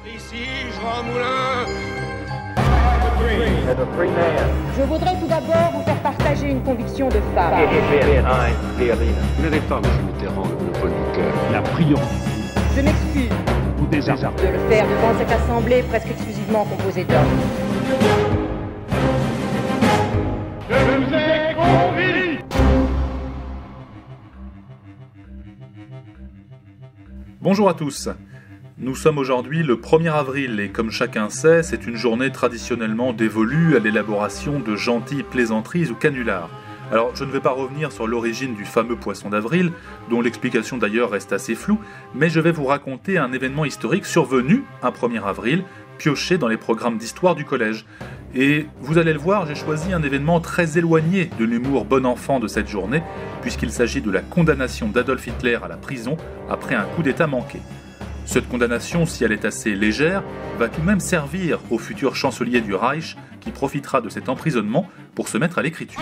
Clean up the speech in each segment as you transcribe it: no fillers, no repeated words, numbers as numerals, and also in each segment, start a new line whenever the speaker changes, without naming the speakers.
Ici, Jean Moulin.
Je voudrais tout d'abord vous faire partager une conviction de femme.
Vous n'avez pas, M. Mitterrand, le monopole du cœur.
La priorité
Je m'excuse
ou des arts.
de le faire devant cette assemblée presque exclusivement composée d'hommes.
Je vous ai convié.
Bonjour à tous. Nous sommes aujourd'hui le 1er avril et comme chacun sait, c'est une journée traditionnellement dévolue à l'élaboration de gentilles plaisanteries ou canulars. Alors je ne vais pas revenir sur l'origine du fameux poisson d'avril, dont l'explication d'ailleurs reste assez floue, mais je vais vous raconter un événement historique survenu un 1er avril, pioché dans les programmes d'histoire du collège. Et vous allez le voir, j'ai choisi un événement très éloigné de l'humour bon enfant de cette journée, puisqu'il s'agit de la condamnation d'Adolf Hitler à la prison après un coup d'État manqué. Cette condamnation, si elle est assez légère, va tout de même servir au futur chancelier du Reich qui profitera de cet emprisonnement pour se mettre à l'écriture.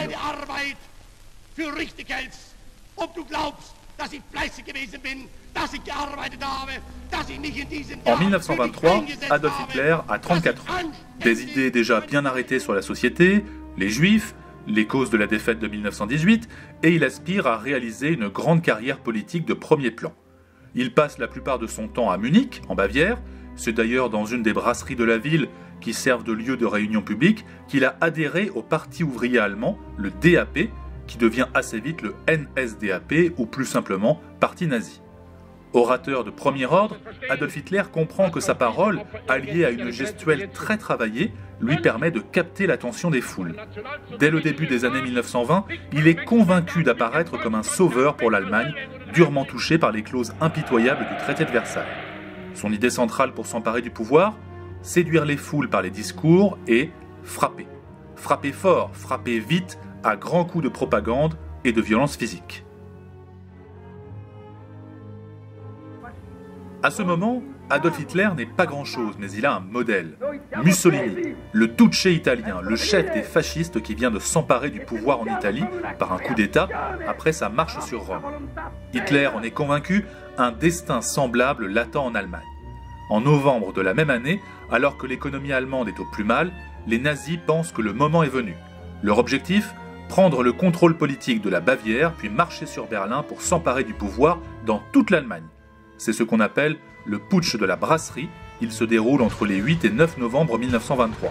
En 1923, Adolf Hitler a 34 ans. Des idées déjà bien arrêtées sur la société, les juifs, les causes de la défaite de 1918, et il aspire à réaliser une grande carrière politique de premier plan. Il passe la plupart de son temps à Munich, en Bavière. C'est d'ailleurs dans une des brasseries de la ville qui servent de lieu de réunion publique qu'il a adhéré au parti ouvrier allemand, le DAP, qui devient assez vite le NSDAP ou plus simplement parti nazi. Orateur de premier ordre, Adolf Hitler comprend que sa parole, alliée à une gestuelle très travaillée, lui permet de capter l'attention des foules. Dès le début des années 1920, il est convaincu d'apparaître comme un sauveur pour l'Allemagne, durement touchée par les clauses impitoyables du traité de Versailles. Son idée centrale pour s'emparer du pouvoir, séduire les foules par les discours et frapper. Frapper fort, frapper vite, à grands coups de propagande et de violence physique. À ce moment, Adolf Hitler n'est pas grand-chose, mais il a un modèle. Mussolini, le Duce italien, le chef des fascistes qui vient de s'emparer du pouvoir en Italie par un coup d'État après sa marche sur Rome. Hitler en est convaincu, un destin semblable l'attend en Allemagne. En novembre de la même année, alors que l'économie allemande est au plus mal, les nazis pensent que le moment est venu. Leur objectif ? Prendre le contrôle politique de la Bavière, puis marcher sur Berlin pour s'emparer du pouvoir dans toute l'Allemagne. C'est ce qu'on appelle le putsch de la brasserie. Il se déroule entre les 8 et 9 novembre 1923.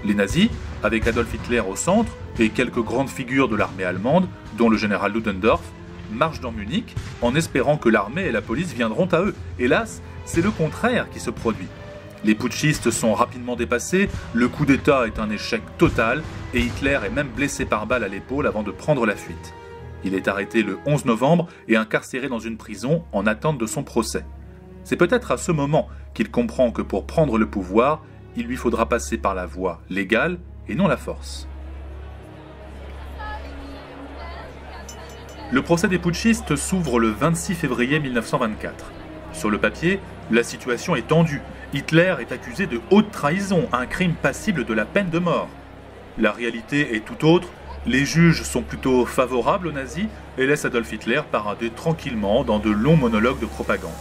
Les nazis, avec Adolf Hitler au centre et quelques grandes figures de l'armée allemande, dont le général Ludendorff, marchent dans Munich en espérant que l'armée et la police viendront à eux. Hélas, c'est le contraire qui se produit. Les putschistes sont rapidement dépassés, le coup d'État est un échec total et Hitler est même blessé par balle à l'épaule avant de prendre la fuite. Il est arrêté le 11 novembre et incarcéré dans une prison en attente de son procès. C'est peut-être à ce moment qu'il comprend que pour prendre le pouvoir, il lui faudra passer par la voie légale et non la force. Le procès des putschistes s'ouvre le 26 février 1924. Sur le papier, la situation est tendue. Hitler est accusé de haute trahison, un crime passible de la peine de mort. La réalité est tout autre. Les juges sont plutôt favorables aux nazis et laissent Adolf Hitler parader tranquillement dans de longs monologues de propagande.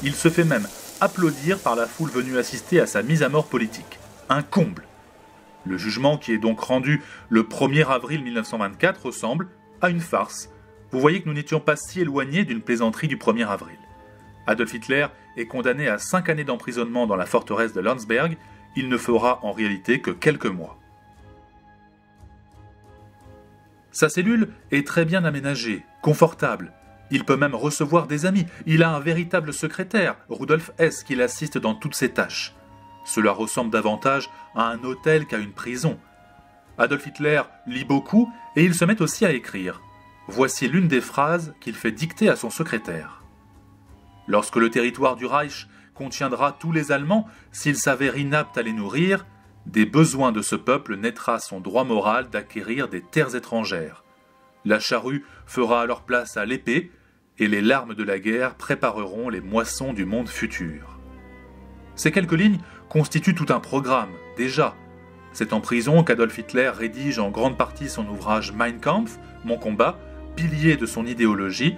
Il se fait même applaudir par la foule venue assister à sa mise à mort politique. Un comble. Le jugement qui est donc rendu le 1er avril 1924 ressemble à une farce. Vous voyez que nous n'étions pas si éloignés d'une plaisanterie du 1er avril. Adolf Hitler est condamné à 5 années d'emprisonnement dans la forteresse de Landsberg. Il ne fera en réalité que quelques mois. Sa cellule est très bien aménagée, confortable. Il peut même recevoir des amis. Il a un véritable secrétaire, Rudolf Hess, qui l'assiste dans toutes ses tâches. Cela ressemble davantage à un hôtel qu'à une prison. Adolf Hitler lit beaucoup et il se met aussi à écrire. Voici l'une des phrases qu'il fait dicter à son secrétaire. « Lorsque le territoire du Reich contiendra tous les Allemands, s'il s'avère inapte à les nourrir, des besoins de ce peuple naîtra son droit moral d'acquérir des terres étrangères. La charrue fera alors place à l'épée, et les larmes de la guerre prépareront les moissons du monde futur. » Ces quelques lignes constituent tout un programme, déjà. C'est en prison qu'Adolf Hitler rédige en grande partie son ouvrage Mein Kampf, Mon combat, pilier de son idéologie,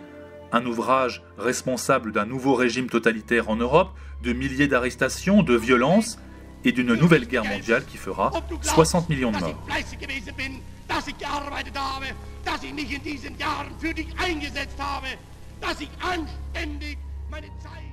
Un ouvrage responsable d'un nouveau régime totalitaire en Europe, de milliers d'arrestations, de violences et d'une nouvelle guerre mondiale qui fera 60 millions de morts.
Dass ich gearbeitet habe, dass ich mich in diesen Jahren für dich eingesetzt habe, dass ich anständig meine Zeit...